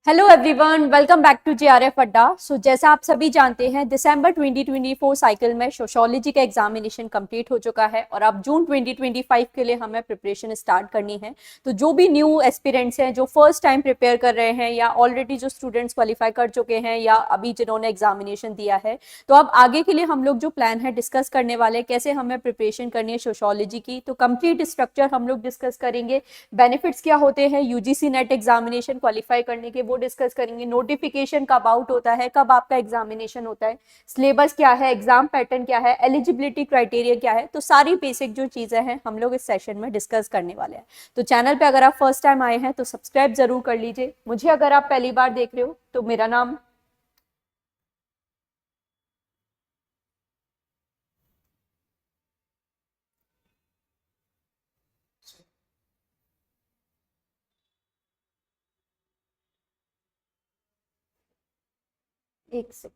Hello everyone, welcome back to JRF Adda. जैसा आप सभी जानते हैं, दिसंबर 2024 साइकिल में सोशियोलॉजी का एग्जामिनेशन कंप्लीट हो चुका है और अब जून 2025 के लिए हमें प्रिपरेशन स्टार्ट करनी है। तो जो भी न्यू एस्पिरेंट्स हैं, जो फर्स्ट टाइम प्रिपेयर कर रहे हैं या ऑलरेडी जो स्टूडेंट्स क्वालिफाई कर चुके हैं या अभी जिन्होंने एग्जामिनेशन दिया है, तो अब आगे के लिए हम लोग जो प्लान है डिस्कस करने वाले, कैसे हमें प्रिपरेशन करनी है सोशियोलॉजी की। तो कंप्लीट स्ट्रक्चर हम लोग डिस्कस करेंगे। बेनिफिट्स क्या होते हैं यूजीसी नेट एग्जामिनेशन क्वालिफाई करने के, वो डिस्कस करेंगे। नोटिफिकेशन कब आउट होता है, कब आपका एग्जामिनेशन होता है, सिलेबस क्या है, एग्जाम पैटर्न क्या है, एलिजिबिलिटी क्राइटेरिया क्या है। तो सारी बेसिक जो चीजें हैं हम लोग इस सेशन में डिस्कस करने वाले हैं। तो चैनल पे अगर आप फर्स्ट टाइम आए हैं तो सब्सक्राइब जरूर कर लीजिए। मुझे अगर आप पहली बार देख रहे हो तो मेरा नाम एक सेकंड।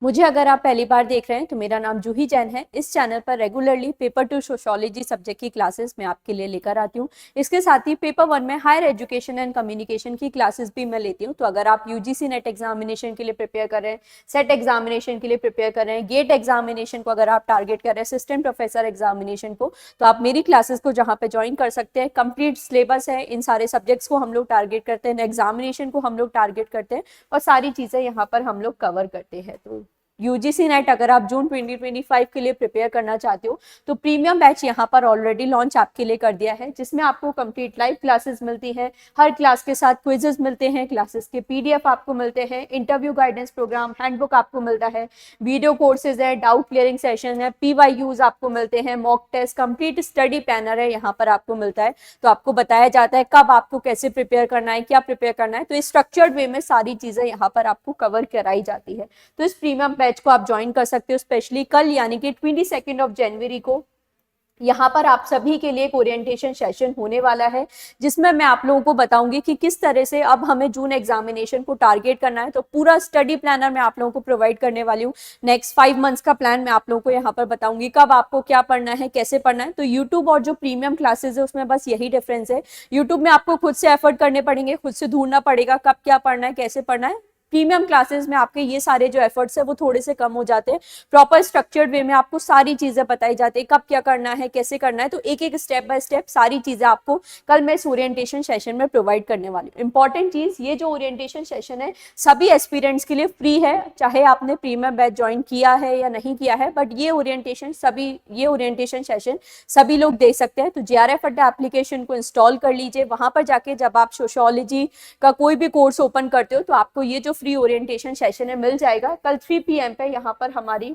मुझे अगर आप पहली बार देख रहे हैं तो मेरा नाम जूही जैन है। इस चैनल पर रेगुलरली पेपर 2 सोशियोलॉजी सब्जेक्ट की क्लासेस मैं आपके लिए लेकर आती हूँ। इसके साथ ही पेपर 1 में हायर एजुकेशन एंड कम्युनिकेशन की क्लासेस भी मैं लेती हूँ। तो अगर आप यूजीसी नेट एग्जामिनेशन के लिए प्रिपेयर कर रहे हैं, सेट एग्जामिनेशन के लिए प्रिपेयर कर रहे हैं, गेट एग्जामिनेशन को अगर आप टारगेट कर रहे हैं, असिस्टेंट प्रोफेसर एग्जामिनेशन को, तो आप मेरी क्लासेस को जहाँ पे ज्वाइन कर सकते हैं। कंप्लीट सिलेबस है, इन सारे सब्जेक्ट्स को हम लोग टारगेट करते हैं, एग्जामिनेशन को हम लोग टारगेट करते हैं और सारी चीजें यहाँ पर हम लोग कवर करते हैं। तो यूजीसी नेट अगर आप जून 2025 के लिए प्रिपेयर करना चाहते हो तो प्रीमियम बैच यहाँ पर ऑलरेडी लॉन्च आपके लिए कर दिया है, जिसमें आपको कंप्लीट लाइव क्लासेस मिलती हैं। हर क्लास के साथ क्विजेस मिलते हैं, क्लासेस के पीडीएफ आपको मिलते हैं, इंटरव्यू गाइडेंस प्रोग्राम, हैंडबुक आपको मिलता है, वीडियो कोर्सेज है, डाउट क्लियरिंग सेशन है, पीवाईक्यूज आपको मिलते हैं, mock test, complete study planner है यहाँ पर आपको मिलता है। तो आपको बताया जाता है कब आपको कैसे प्रिपेयर करना है, क्या प्रिपेयर करना है। तो इस स्ट्रक्चर्ड वे में सारी चीजें यहाँ पर आपको कवर कराई जाती है। तो इस प्रीमियम बैच को आप ज्वाइन कर सकते हो। स्पेशली कल यानी कि 22 जनवरी को यहाँ पर आप सभी के लिए एक ओरिएंटेशन सेशन होने वाला है, जिसमें मैं आप लोगों को बताऊंगी कि किस तरह से अब हमें जून एग्जामिनेशन को टारगेट करना है। तो पूरा स्टडी प्लानर मैं आप लोगों को प्रोवाइड करने वाली हूँ। नेक्स्ट 5 मंथ्स का प्लान मैं आप लोगों को यहाँ पर बताऊंगी, कब आपको क्या पढ़ना है, कैसे पढ़ना है। तो यूट्यूब और जो प्रीमियम क्लासेज है उसमें बस यही डिफरेंस है। यूट्यूब में आपको खुद से एफर्ट करने पड़ेंगे, खुद से ढूंढना पड़ेगा कब क्या पढ़ना है, कैसे पढ़ना है। प्रीमियम क्लासेस में आपके ये सारे जो एफर्ट्स है वो थोड़े से कम हो जाते हैं। प्रॉपर स्ट्रक्चर्ड वे में आपको सारी चीजें बताई जाती है, कब क्या करना है, कैसे करना है। तो एक एक स्टेप बाय स्टेप सारी चीजें आपको कल मैं इस ओरिएंटेशन सेशन में प्रोवाइड करने वाली हूँ। इंपॉर्टेंट चीज, ये जो ओरिएंटेशन सेशन है सभी एस्पिरेंट्स के लिए फ्री है, चाहे आपने प्रीमियम बैच ज्वाइन किया है या नहीं किया है, बट ये ओरिएंटेशन सेशन सभी लोग दे सकते हैं। तो जेआरएफ अड्डा एप्लीकेशन को इंस्टॉल कर लीजिए। वहां पर जाके जब आप सोशियोलॉजी का कोई भी कोर्स ओपन करते हो तो आपको ये जो फ्री ओरिएंटेशन सेशन है मिल जाएगा। कल 3 PM पे यहाँ पर हमारी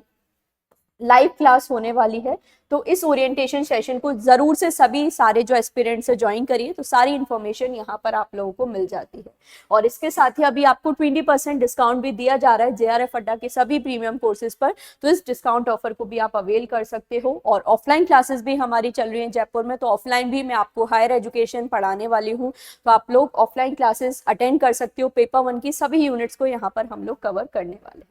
लाइव क्लास होने वाली है। तो इस ओरिएंटेशन सेशन को जरूर से सभी सारे जो एस्पिरेंट्स से ज्वाइन करिए, तो सारी इंफॉर्मेशन यहाँ पर आप लोगों को मिल जाती है। और इसके साथ ही अभी आपको 20% डिस्काउंट भी दिया जा रहा है जेआरएफ अड्डा के सभी प्रीमियम कोर्सेज पर। तो इस डिस्काउंट ऑफर को भी आप अवेल कर सकते हो। और ऑफलाइन क्लासेस भी हमारी चल रही है जयपुर में, तो ऑफलाइन भी मैं आपको हायर एजुकेशन पढ़ाने वाली हूँ। तो आप लोग ऑफलाइन क्लासेस अटेंड कर सकते हो। पेपर 1 की सभी यूनिट्स को यहाँ पर हम लोग कवर करने वाले हैं।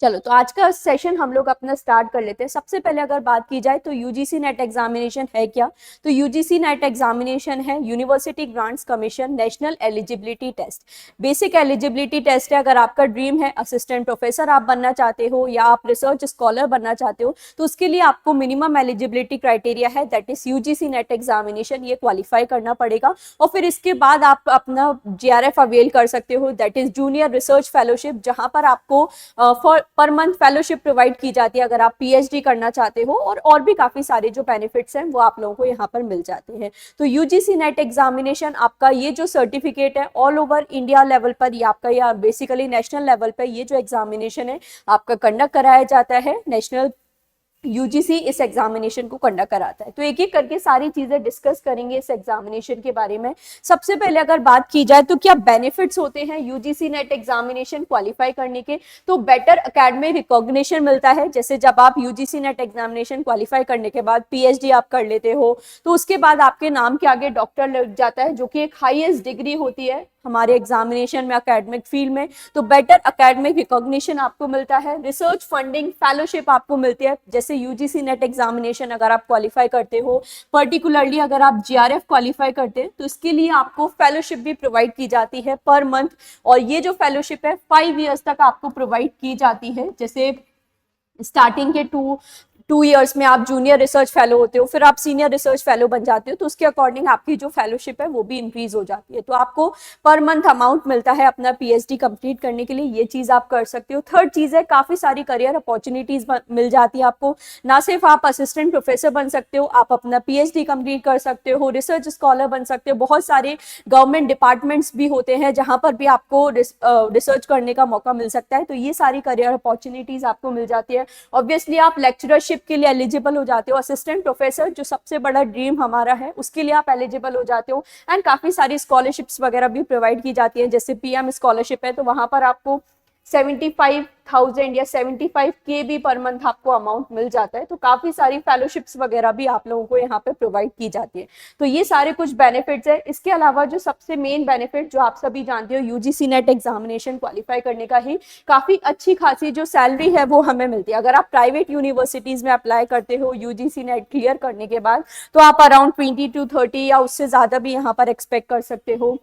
चलो, तो आज का सेशन हम लोग अपना स्टार्ट कर लेते हैं। सबसे पहले अगर बात की जाए तो यूजीसी नेट एग्जामिनेशन है क्या। तो यूजीसी नेट एग्जामिनेशन है university grants commission national eligibility test. Basic eligibility test है। अगर आपका ड्रीम है असिस्टेंट प्रोफेसर आप बनना चाहते हो या आप रिसर्च स्कॉलर बनना चाहते हो, तो उसके लिए आपको मिनिमम एलिजिबिलिटी क्राइटेरिया है, that is UGC NET examination, ये क्वालिफाई करना पड़ेगा। और फिर इसके बाद आप अपना जेआरएफ अवेल कर सकते हो, that is junior research fellowship, जहां पर आपको पर मंथ फेलोशिप प्रोवाइड की जाती है अगर आप पीएचडी करना चाहते हो। और भी काफी सारे जो बेनिफिट्स हैं वो आप लोगों को यहाँ पर मिल जाते हैं। तो यूजीसी नेट एग्जामिनेशन आपका ये जो सर्टिफिकेट है ऑल ओवर इंडिया लेवल पर, ये आपका या बेसिकली नेशनल लेवल पर ये जो एग्जामिनेशन है आपका कंडक्ट कराया जाता है। नेशनल यूजीसी इस एग्जामिनेशन को कंडक्ट कराता है। तो एक एक करके सारी चीजें डिस्कस करेंगे इस एग्जामिनेशन के बारे में। सबसे पहले अगर बात की जाए तो क्या बेनिफिट्स होते हैं यूजीसी नेट एग्जामिनेशन क्वालिफाई करने के, तो बेटर एकेडमिक रिकॉग्निशन मिलता है। जैसे जब आप यूजीसी नेट एग्जामिनेशन क्वालिफाई करने के बाद पीएचडी आप कर लेते हो, तो उसके बाद आपके नाम के आगे डॉक्टर लग जाता है, जो कि एक हाईएस्ट डिग्री होती है हमारे एग्जामिनेशन में, एकेडमिक फील्ड में, तो बेटर एकेडमिक रिकॉग्निशन आपको मिलता है, रिसर्च फंडिंग, फेलोशिप आपको मिलती है। जैसे यूजीसी नेट एग्जामिनेशन अगर आप क्वालिफाई करते हो, पर्टिकुलरली अगर आप जीआरएफ क्वालिफाई करते हैं, तो इसके लिए आपको फेलोशिप भी प्रोवाइड की जाती है पर मंथ, और ये जो फेलोशिप है 5 ईयर्स तक आपको प्रोवाइड की जाती है। जैसे स्टार्टिंग के 2 ईयर्स में आप जूनियर रिसर्च फेलो होते हो, फिर आप सीनियर रिसर्च फेलो बन जाते हो, तो उसके अकॉर्डिंग आपकी जो फेलोशिप है वो भी इंक्रीज हो जाती है। तो आपको पर मंथ अमाउंट मिलता है अपना पीएचडी कंप्लीट करने के लिए, ये चीज आप कर सकते हो। थर्ड चीज है, काफी सारी करियर अपॉर्चुनिटीज मिल जाती है आपको। ना सिर्फ आप असिस्टेंट प्रोफेसर बन सकते हो, आप अपना पीएचडी कंप्लीट कर सकते हो, रिसर्च स्कॉलर बन सकते हो। बहुत सारे गवर्नमेंट डिपार्टमेंट्स भी होते हैं जहां पर भी आपको रिसर्च करने का मौका मिल सकता है, तो ये सारी करियर अपॉर्चुनिटीज आपको मिल जाती है। ऑब्वियसली आप लेक्चरशिप के लिए एलिजिबल हो जाते हो, असिस्टेंट प्रोफेसर जो सबसे बड़ा ड्रीम हमारा है उसके लिए आप एलिजिबल हो जाते हो। एंड काफी सारी स्कॉलरशिप्स वगैरह भी प्रोवाइड की जाती है, जैसे पीएम स्कॉलरशिप है, तो वहां पर आपको 75,000 या 75K भी पर मंथ आपको अमाउंट मिल जाता है। तो काफी सारी फेलोशिप्स वगैरह भी आप लोगों को यहाँ पे प्रोवाइड की जाती है। तो ये सारे कुछ बेनिफिट्स है। इसके अलावा जो सबसे मेन बेनिफिट जो आप सभी जानते हो, यूजीसी नेट एग्जामिनेशन क्वालिफाई करने का ही काफी अच्छी खासी जो सैलरी है वो हमें मिलती है। अगर आप प्राइवेट यूनिवर्सिटीज में अप्लाई करते हो यूजीसी नेट क्लियर करने के बाद, तो आप अराउंड 20 to 30 या उससे ज्यादा भी यहाँ पर एक्सपेक्ट कर सकते हो।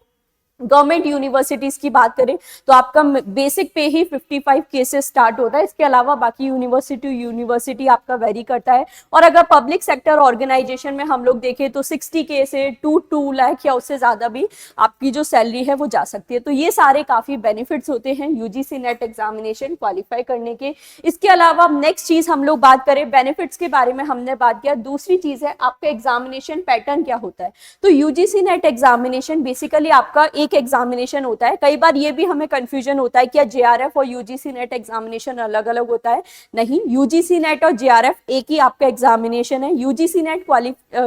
गवर्नमेंट यूनिवर्सिटीज की बात करें तो आपका बेसिक पे ही 55K से स्टार्ट होता है। इसके अलावा बाकी यूनिवर्सिटी आपका वेरी करता है। और अगर पब्लिक सेक्टर ऑर्गेनाइजेशन में हम लोग देखें तो 60K से 2 लाख या उससे ज्यादा भी आपकी जो सैलरी है वो जा सकती है। तो ये सारे काफी बेनिफिट्स होते हैं यूजीसी नेट एग्जामिनेशन क्वालिफाई करने के। इसके अलावा नेक्स्ट चीज हम लोग बात करें, बेनिफिट्स के बारे में हमने बात किया, दूसरी चीज है आपका एग्जामिनेशन पैटर्न क्या होता है। तो यूजीसी नेट एग्जामिनेशन बेसिकली आपका एक एग्जामिनेशन होता है। कई बार ये भी हमें कंफ्यूजन होता है क्या जेआरएफ और यूजीसी नेट एग्जामिनेशन अलग अलग होता है। नहीं, यूजीसी नेट और जेआरएफ एक ही आपका एग्जामिनेशन है। यूजीसी नेट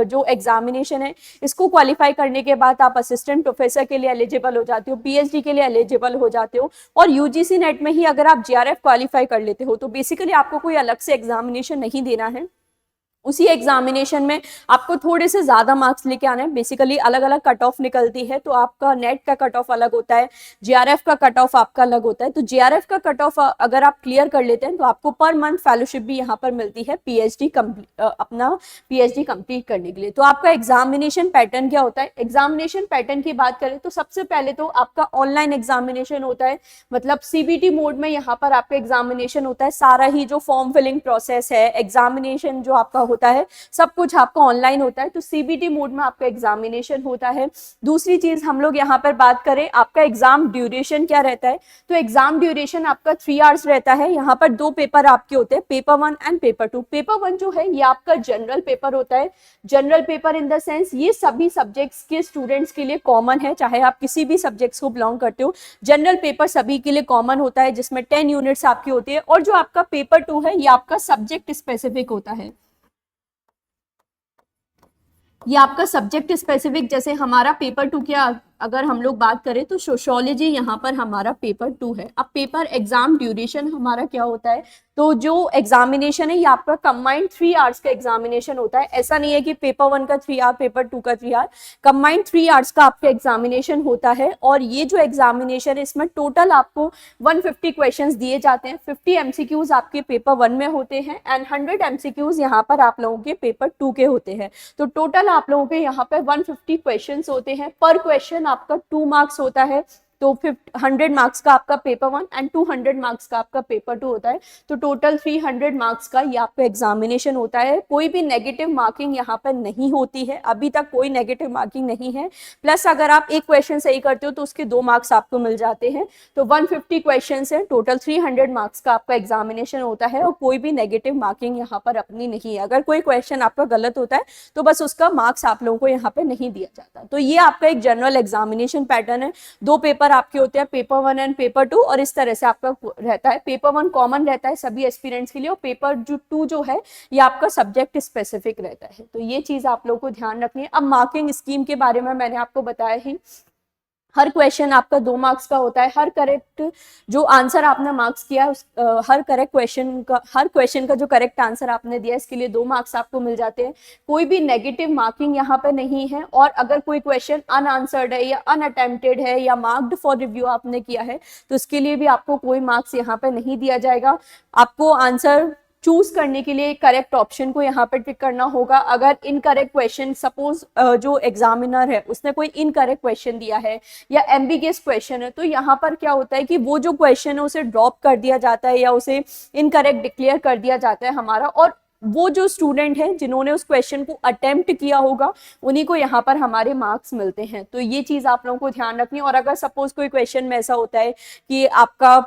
जो एग्जामिनेशन है इसको क्वालिफाई करने के बाद आप असिस्टेंट प्रोफेसर के लिए एलिजिबल हो जाते हो, पीएचडी के लिए एलिजिबल हो जाते हो। और यूजीसी नेट में ही अगर आप जेआरएफ क्वालिफाई कर लेते हो तो बेसिकली आपको कोई अलग से एग्जामिनेशन नहीं देना है। उसी एग्जामिनेशन में आपको थोड़े से ज्यादा मार्क्स लेके आने हैं। बेसिकली अलग अलग कट ऑफ निकलती है, तो आपका नेट का कट ऑफ अलग होता है, जेआरएफ का कट ऑफ आपका अलग होता है। तो जेआरएफ का कट ऑफ अगर आप क्लियर कर लेते हैं तो आपको पर मंथ फेलोशिप भी यहाँ पर मिलती है अपना पीएचडी कंप्लीट करने के लिए। तो आपका एग्जामिनेशन पैटर्न क्या होता है, एग्जामिनेशन पैटर्न की बात करें तो सबसे पहले तो आपका ऑनलाइन एग्जामिनेशन होता है, मतलब सीबीटी मोड में यहाँ पर आपका एग्जामिनेशन होता है। सारा ही जो फॉर्म फिलिंग प्रोसेस है, एग्जामिनेशन जो आपका होता है, सब कुछ आपका ऑनलाइन होता है। तो सीबीटी मोड में आपका एग्जामिनेशन होता है। दूसरी चीज हम लोग यहाँ पर बात करें, आपका एग्जाम ड्यूरेशन क्या रहता है। तो एग्जाम ड्यूरेशन आपका 3 आवर्स रहता है। यहाँ पर 2 पेपर आपके होते हैं, पेपर 1 एंड पेपर 2। पेपर 1 जो है ये आपका जनरल पेपर होता है। General paper in the sense ये सभी सब्जेक्ट्स के स्टूडेंट्स के लिए कॉमन है, चाहे आप किसी भी सब्जेक्ट्स को बिलोंग करते हो। जनरल पेपर सभी के लिए कॉमन होता है, जिसमें 10 यूनिट्स आपकी होती है। और जो आपका पेपर 2 है ये आपका सब्जेक्ट स्पेसिफिक होता है। ये आपका सब्जेक्ट स्पेसिफिक, जैसे हमारा पेपर 2 की अगर हम लोग बात करें तो सोशियोलॉजी यहाँ पर हमारा पेपर 2 है। अब पेपर एग्जाम ड्यूरेशन हमारा क्या होता है, तो जो एग्जामिनेशन है ये आपका कंबाइंड 3 आवर्स का एग्जामिनेशन होता है। ऐसा नहीं है कि पेपर 1 का 3 आवर, पेपर 2 का 3 आवर, कंबाइंड 3 आवर्स का आपका एग्जामिनेशन होता है। और ये जो एग्जामिनेशन है इसमें टोटल आपको 150 क्वेश्चंस दिए जाते हैं। 50 एमसीक्यूज आपके पेपर 1 में होते हैं एंड 100 एमसीक्यूज यहाँ पर आप लोगों के पेपर 2 के होते हैं। तो टोटल आप लोगों के यहाँ पे 150 क्वेश्चंस होते हैं। पर क्वेश्चन आपका 2 मार्क्स होता है। तो 100 मार्क्स का आपका पेपर 1 एंड 200 मार्क्स का आपका पेपर 2 होता है। तो टोटल 300 मार्क्स का ये आपका एग्जामिनेशन होता है। कोई भी नेगेटिव मार्किंग यहाँ पर नहीं होती है, अभी तक कोई नेगेटिव मार्किंग नहीं है। प्लस अगर आप एक क्वेश्चन सही करते हो तो उसके 2 मार्क्स आपको मिल जाते हैं। तो 150 क्वेश्चन है, टोटल 300 मार्क्स का आपका एग्जामिनेशन होता है और कोई भी नेगेटिव मार्किंग यहाँ पर अपनी नहीं है। अगर कोई क्वेश्चन आपका गलत होता है तो बस उसका मार्क्स आप लोगों को यहाँ पे नहीं दिया जाता। तो ये आपका एक जनरल एग्जामिनेशन पैटर्न है। 2 पेपर आपके होते हैं, पेपर 1 एंड पेपर 2, और इस तरह से आपका रहता है। पेपर 1 कॉमन रहता है सभी एस्पिरेंट्स के लिए, और पेपर 2 जो है ये आपका सब्जेक्ट स्पेसिफिक रहता है। तो ये चीज आप लोगों को ध्यान रखनी है। अब मार्किंग स्कीम के बारे में मैंने आपको बताया ही, हर क्वेश्चन आपका 2 मार्क्स का होता है। हर करेक्ट जो आंसर आपने मार्क्स किया है हर क्वेश्चन का जो करेक्ट आंसर आपने दिया इसके लिए 2 मार्क्स आपको मिल जाते हैं। कोई भी नेगेटिव मार्किंग यहाँ पे नहीं है। और अगर कोई क्वेश्चन अनआंसर्ड है या अनअटेम्प्टेड है या मार्क्ड फॉर रिव्यू आपने किया है तो इसके लिए भी आपको कोई मार्क्स यहाँ पे नहीं दिया जाएगा। आपको आंसर चूज करने के लिए करेक्ट ऑप्शन को यहाँ पर टिक करना होगा। अगर इनकरेक्ट क्वेश्चन सपोज जो एग्जामिनर है उसने कोई इनकरेक्ट क्वेश्चन दिया है या एम्बिगियस क्वेश्चन है तो यहाँ पर क्या होता है कि वो जो क्वेश्चन है उसे ड्रॉप कर दिया जाता है या उसे इनकरेक्ट डिक्लेयर कर दिया जाता है हमारा। और वो जो स्टूडेंट है जिन्होंने उस क्वेश्चन को अटेम्प्ट किया होगा उन्हीं को यहाँ पर हमारे मार्क्स मिलते हैं। तो ये चीज आप लोगों को ध्यान रखनी है। और अगर सपोज कोई क्वेश्चन में ऐसा होता है कि आपका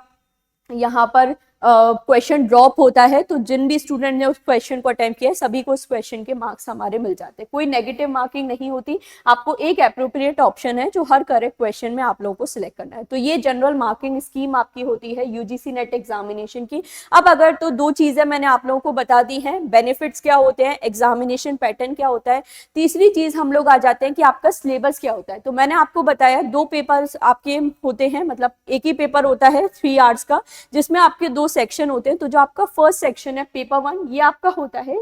यहाँ पर क्वेश्चन ड्रॉप होता है तो जिन भी स्टूडेंट ने उस क्वेश्चन को अटेम्प्ट किया है सभी को उस क्वेश्चन के मार्क्स हमारे मिल जाते हैं। कोई नेगेटिव मार्किंग नहीं होती। आपको एक एप्रोप्रिएट ऑप्शन है जो हर करेक्ट क्वेश्चन में आप लोगों को सिलेक्ट करना है। तो ये जनरल मार्किंग स्कीम आपकी होती है यूजीसी नेट एग्जामिनेशन की। अब अगर तो 2 चीजें मैंने आप लोगों को बता दी हैं, बेनिफिट्स क्या होते हैं, एग्जामिनेशन पैटर्न क्या होता है। तीसरी चीज हम लोग आ जाते हैं कि आपका सिलेबस क्या होता है। तो मैंने आपको बताया 2 पेपर्स आपके होते हैं, मतलब एक ही पेपर होता है 3 आवर्स का जिसमें आपके 2 सेक्शन होते हैं। तो जो आपका फर्स्ट सेक्शन है पेपर 1 ये आपका होता है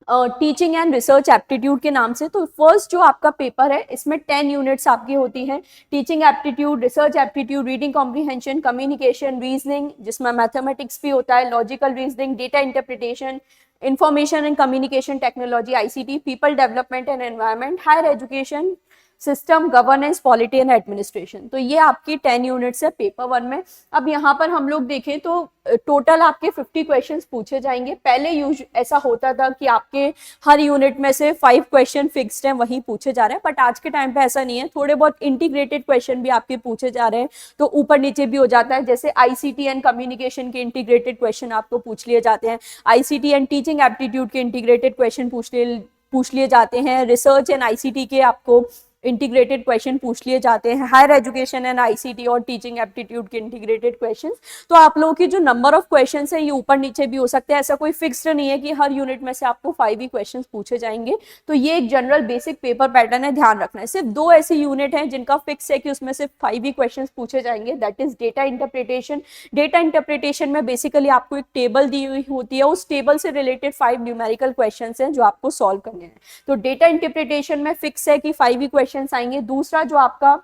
टीचिंग एंड रिसर्च एप्टीट्यूड के नाम से। तो फर्स्ट जो आपका पेपर है इसमें 10 यूनिट्स आपकी होती हैं। Teaching aptitude, research aptitude, reading comprehension, communication, reasoning जिसमें मैथमेटिक्स भी होता है, logical reasoning, data interpretation, information and communication technology ICT, people development and environment, higher education system, governance, polity and administration. तो ये आपकी 10 यूनिट्स है पेपर 1 में। अब यहाँ पर हम लोग देखें तो टोटल आपके 50 क्वेश्चंस पूछे जाएंगे। पहले ऐसा होता था कि आपके हर यूनिट में से 5 क्वेश्चन फिक्स्ड हैं वही पूछे जा रहे हैं, बट आज के टाइम पे ऐसा नहीं है। थोड़े बहुत इंटीग्रेटेड क्वेश्चन भी आपके पूछे जा रहे हैं तो ऊपर नीचे भी हो जाता है। जैसे आईसीटी एंड कम्युनिकेशन के इंटीग्रेटेड क्वेश्चन आपको पूछ लिए जाते हैं, आईसीटी एंड टीचिंग एप्टीट्यूड के इंटीग्रेटेड क्वेश्चन पूछ लिए जाते हैं, रिसर्च एंड आईसीटी के आपको इंटीग्रेटेड क्वेश्चन पूछ लिए जाते हैं, हायर एजुकेशन एंड आईसीटी और टीचिंग एप्टीट्यूड के इंटीग्रेटेड क्वेश्चंस। तो आप लोगों की जो नंबर ऑफ क्वेश्चंस है ये ऊपर नीचे भी हो सकते हैं। ऐसा कोई फिक्स्ड नहीं है कि हर यूनिट में से आपको 5 ही क्वेश्चंस पूछे जाएंगे। तो ये एक जनरल बेसिक पेपर पैटर्न है, ध्यान रखना है। सिर्फ 2 ऐसे यूनिट हैं जिनका फिक्स है कि उसमें सिर्फ 5 ही क्वेश्चंस पूछे जाएंगे, that is data interpretation. Data interpretation में बेसिकली आपको एक टेबल दी हुई होती है, उस टेबल से रिलेटेड 5 न्यूमेरिकल क्वेश्चंस हैं जो आपको सॉल्व करने हैं। तो डेटा इंटरप्रिटेशन में फिक्स है कि 5 ही क्वेश्चंस आएंगे। दूसरा जो आपका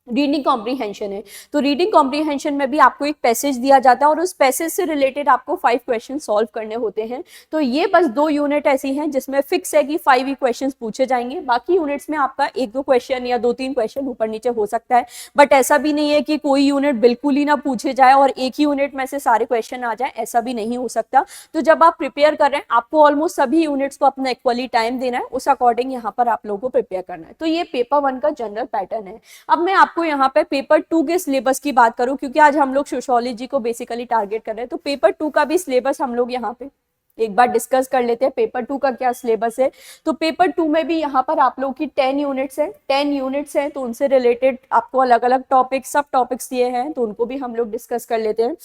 रीडिंग कॉम्प्रीहेंशन है तो रीडिंग कॉम्प्रीहेंशन में भी आपको एक पैसेज दिया जाता है और उस पैसेज से रिलेटेड आपको 5 क्वेश्चन सॉल्व करने होते हैं। तो ये बस 2 यूनिट ऐसी हैं जिसमें फिक्स है कि 5 ही क्वेश्चन पूछे जाएंगे। बाकी यूनिट्स में आपका 1-2 क्वेश्चन या 2-3 क्वेश्चन ऊपर नीचे हो सकता है, बट ऐसा भी नहीं है कि कोई यूनिट बिल्कुल ही ना पूछे जाए और एक ही यूनिट में से सारे क्वेश्चन आ जाए, ऐसा भी नहीं हो सकता। तो जब आप प्रिपेयर कर रहे हैं आपको ऑलमोस्ट सभी यूनिट्स को अपना इक्वली टाइम देना है, उस अकॉर्डिंग यहाँ पर आप लोगों को प्रिपेयर करना है। तो ये पेपर 1 का जनरल पैटर्न है। अब मैं आपको यहाँ पे पेपर 2 के सिलेबस की बात करूं, क्योंकि आज हम लोग सोशियोलॉजी को बेसिकली टारगेट कर रहे हैं, तो पेपर 2 का भी सिलेबस हम लोग यहाँ पे एक बार डिस्कस कर लेते हैं। पेपर 2 का क्या सिलेबस है। तो पेपर 2 में भी यहाँ पर आप लोग की 10 यूनिट्स है। 10 यूनिट्स हैं तो उनसे रिलेटेड आपको अलग अलग टॉपिक सब टॉपिक्स दिए हैं तो उनको भी हम लोग डिस्कस कर लेते हैं।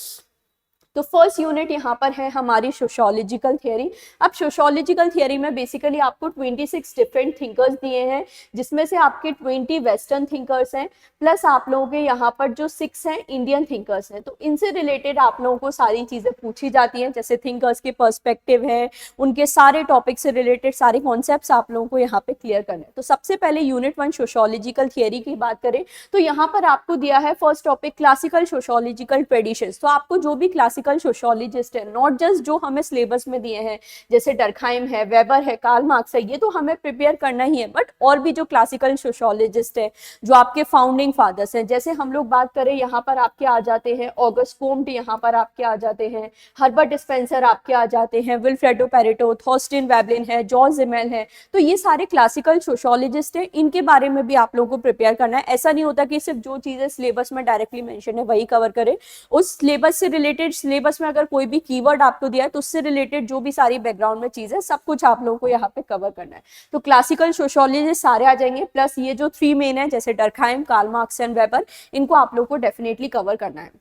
तो फर्स्ट यूनिट यहाँ पर है हमारी सोशियोलॉजिकल थियरी। अब सोशियोलॉजिकल थियरी में बेसिकली आपको 26 डिफरेंट थिंकर्स दिए हैं, जिसमें से आपके 20 वेस्टर्न थिंकर्स हैं, प्लस आप लोगों के यहाँ पर जो 6 हैं इंडियन थिंकर्स हैं। तो इनसे रिलेटेड आप लोगों को सारी चीज़ें पूछी जाती हैं, जैसे थिंकर्स के पर्सपेक्टिव है, उनके सारे टॉपिक से रिलेटेड सारे कॉन्सेप्ट्स आप लोगों को यहाँ पे क्लियर करना है। तो सबसे पहले यूनिट 1 सोशियोलॉजिकल थियरी की बात करें तो यहाँ पर आपको दिया है first topic classical sociological traditions. तो आपको जो भी क्लासिकल सोशियोलॉजिस्ट है, नॉट जस्ट जो हमें सिलेबस में दिए हैं जैसे डर्कहाइम है, वेबर है, कार्ल मार्क्स है, ये तो हमें प्रिपेयर करना ही है, बट और भी जो क्लासिकल सोशियोलॉजिस्ट है जो आपके फाउंडिंग फादर्स हैं, जैसे हम लोग बात करें यहाँ पर आपके आ जाते हैं ऑगस्ट कोम्ट, यहाँ पर आपके आ जाते हैं हर्बर्ट स्पेंसर, आपके आ जाते हैं विल्फ्रेडो पेरेटो, थॉर्स्टिन वेबलिन है, जॉर्ज जिमेल है। तो ये सारे क्लासिकल सोशियोलॉजिस्ट हैं, इनके बारे में भी आप लोगों को प्रिपेयर करना है। ऐसा नहीं होता कि सिर्फ जो चीजें सिलेबस में डायरेक्टली मेंशन है वही कवर करें। उस सिलेबस से रिलेटेड सिलेबस में अगर कोई भी कीवर्ड आपको दिया है तो उससे रिलेटेड जो भी सारी बैकग्राउंड में चीज है सब कुछ आप लोगों को यहाँ पे कवर करना है। तो क्लासिकल सोशियोलॉजी सारे आ जाएंगे, प्लस ये जो 3 मेन है जैसे Durkheim, Karl Marx and Weber, इनको आप लोगों को डेफिनेटली कवर करना है।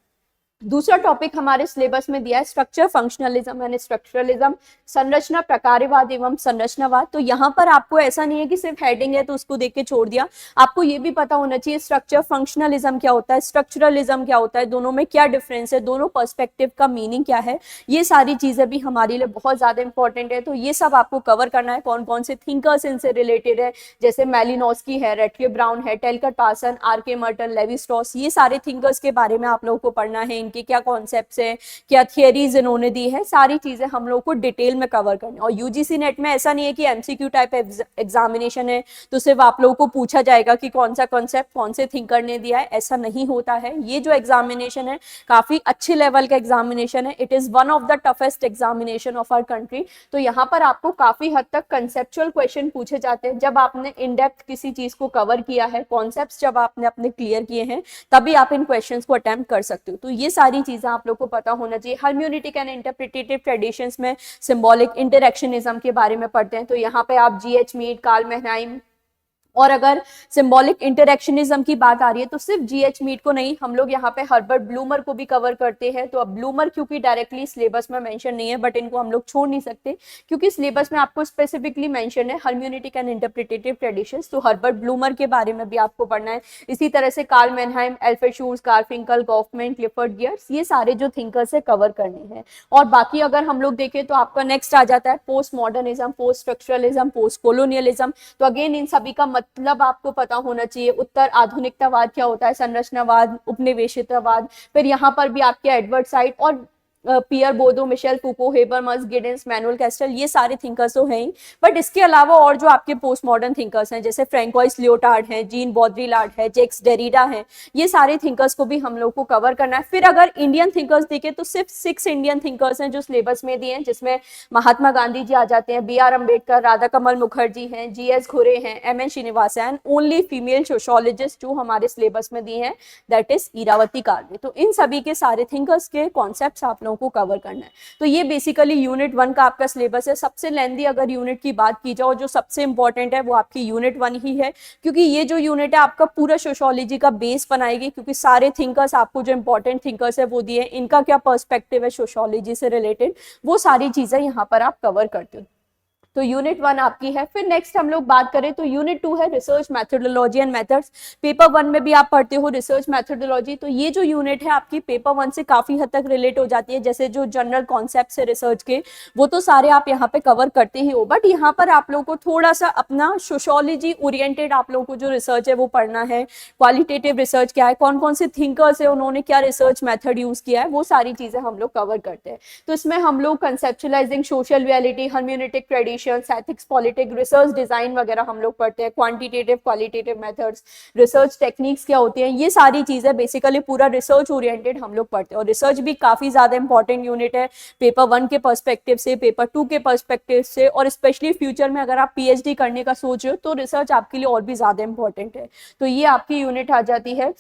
दूसरा टॉपिक हमारे सिलेबस में दिया है स्ट्रक्चर, फंक्शनलिज्म एंड स्ट्रक्चरलिज्म, संरचना, प्रकारवाद एवं संरचनावाद। तो यहाँ पर आपको ऐसा नहीं है कि सिर्फ हेडिंग है तो उसको देख के छोड़ दिया, आपको ये भी पता होना चाहिए स्ट्रक्चर फंक्शनलिज्म क्या होता है, स्ट्रक्चरलिज्म क्या होता है, दोनों में क्या डिफरेंस है, दोनों पर्सपेक्टिव का मीनिंग क्या है, ये सारी चीजें भी हमारे लिए बहुत ज्यादा इंपॉर्टेंट है। तो ये सब आपको कवर करना है, कौन कौन से थिंकर्स इनसे रिलेटेड है, जैसे मैलिनोस्की है, रेटके ब्राउन है, टेलकर पार्सन, आर के मर्टन, लेवी स्ट्रॉस, ये सारे थिंकर्स के बारे में आप लोगों को पढ़ना है, इनके क्या कॉन्सेप्ट्स हैं, क्या थियरीज इन्होंने दी है, सारी चीजें हम लोग को डिटेल में कवर करनी। और यूजीसी नेट में ऐसा नहीं है कि एमसीक्यू टाइप एग्जामिनेशन है तो सिर्फ आप लोगों को पूछा जाएगा कि कौन सा कॉन्सेप्ट कौन से थिंकर ने दिया है, ऐसा नहीं होता है। ये जो एग्जामिनेशन है काफी अच्छे लेवल का एग्जामिनेशन है, it is one of the toughest examination of our country. तो यहाँ पर आपको काफी हद तक कंसेप्चुअल क्वेश्चन पूछे जाते हैं, जब आपने इन डेप्थ किसी चीज को कवर किया है, कॉन्सेप्ट्स जब आपने अपने क्लियर किए हैं, तभी आप इन क्वेश्चंस को अटेम्प्ट कर सकते हो। तो ये सारी चीजें आप लोग को पता होना चाहिए। हर्म्यूनिटिक एंड इंटरप्रिटेटिव ट्रेडिशंस में सिंबॉलिक इंटरेक्शनिज्म के बारे में पढ़ते हैं, तो यहाँ पे आप जीएच मीड, कार्ल मैनहाइम, और अगर सिंबॉलिक इंटरेक्शनिज्म की बात आ रही है तो सिर्फ जीएच मीड को नहीं, हम लोग यहाँ पे हर्बर्ट ब्लूमर को भी कवर करते हैं। तो अब ब्लूमर क्योंकि डायरेक्टली सिलेबस में मेंशन नहीं है, बट इनको हम लोग छोड़ नहीं सकते क्योंकि सिलेबस में आपको स्पेसिफिकली मेंशन है हर्म्यूनिटिक एंड इंटरप्रिटेटिव ट्रेडिशंस, तो हर्बर्ट ब्लूमर के बारे में भी आपको पढ़ना है। इसी तरह से Karl Mannheim, Alfred Schutz, Garfinkel, Goffman, Clifford Geertz, ये सारे जो थिंकर्स है कवर करने हैं। और बाकी अगर हम लोग देखें तो आपका नेक्स्ट आ जाता है post modernism, post structuralism, post colonialism. तो अगेन इन सभी का मतलब आपको पता होना चाहिए। उत्तर आधुनिकतावाद क्या होता है, संरचनावाद, उपनिवेशितवाद, फिर यहाँ पर भी आपके एडवर्ड साइड और Pierre Bourdieu, Michel Foucault, Habermas, Giddens, Manuel Castells, ये सारे थिंकर्स तो हैं ही, बट इसके अलावा और जो आपके पोस्ट मॉडर्न थिंकर्स हैं जैसे फ्रैंकोइस लियोटार्ड हैं, जीन बॉद्रिलार्ड है, जैक्स डेरिडा हैं, ये सारे थिंकर्स को भी हम लोग को कवर करना है। फिर अगर इंडियन थिंकर्स देखें तो सिर्फ 6 इंडियन थिंकर्स हैं जो सिलेबस में दिए हैं, जिसमें महात्मा गांधी जी आ जाते हैं, बी आर अम्बेडकर, राधा कमल मुखर्जी हैं, जी एस घुरे हैं, M N Srinivasan, only female sociologist जो हमारे सिलेबस में दिए हैं दैट इज इरावती कार्वे। तो इन सभी के सारे थिंकर्स के कॉन्सेप्ट्स आप लोगों को कवर करना है। तो ये बेसिकली यूनिट 1 का आपका सिलेबस है। सबसे लेंथी अगर यूनिट की बात की जाए, जो सबसे इंपॉर्टेंट है वो आपकी यूनिट 1 ही है, क्योंकि ये जो यूनिट है आपका पूरा सोशियोलॉजी का बेस बनाएगी, क्योंकि सारे थिंकर्स आपको जो इंपॉर्टेंट थिंकर्स है वो दिए, इनका क्या पर्सपेक्टिव है सोशियोलॉजी से रिलेटेड, वो सारी चीजें यहाँ पर आप कवर करते हो। तो यूनिट 1 आपकी है। फिर नेक्स्ट हम लोग बात करें तो यूनिट 2 है research methodology and methods. Paper 1 में भी आप पढ़ते हो रिसर्च मैथडोलॉजी, तो ये जो यूनिट है आपकी पेपर 1 से काफी हद तक रिलेट हो जाती है। जैसे जो जनरल कॉन्सेप्ट है रिसर्च के वो तो सारे आप यहाँ पे कवर करते ही हो, बट यहाँ पर आप लोगों को थोड़ा सा अपना सोशियोलॉजी ओरिएंटेड आप लोगों को जो रिसर्च है वो पढ़ना है। क्वालिटेटिव रिसर्च क्या है, कौन कौन से थिंकर्स है, उन्होंने क्या रिसर्च मैथड यूज किया है, वो सारी चीजें हम लोग कवर करते हैं। तो इसमें हम लोग conceptualising social reality, hermeneutic tradition, ethics, politics, research design वगैरह हम लोग पढ़ते हैं। Quantitative, qualitative methods, research techniques क्या होती हैं, ये सारी चीजें बेसिकली पूरा रिसर्च ओरिएंटेड हम लोग पढ़ते हैं। और रिसर्च भी काफी ज्यादा इंपॉर्टेंट यूनिट है पेपर 1 के पर्सपेक्टिव से, पेपर 2 के पर्सपेक्टिव से, और स्पेशली फ्यूचर में अगर आप पीएचडी करने का सोच रहे हो तो रिसर्च आपके लिए और भी ज्यादा इंपॉर्टेंट है। तो ये आपकी यूनिट आ जाती है।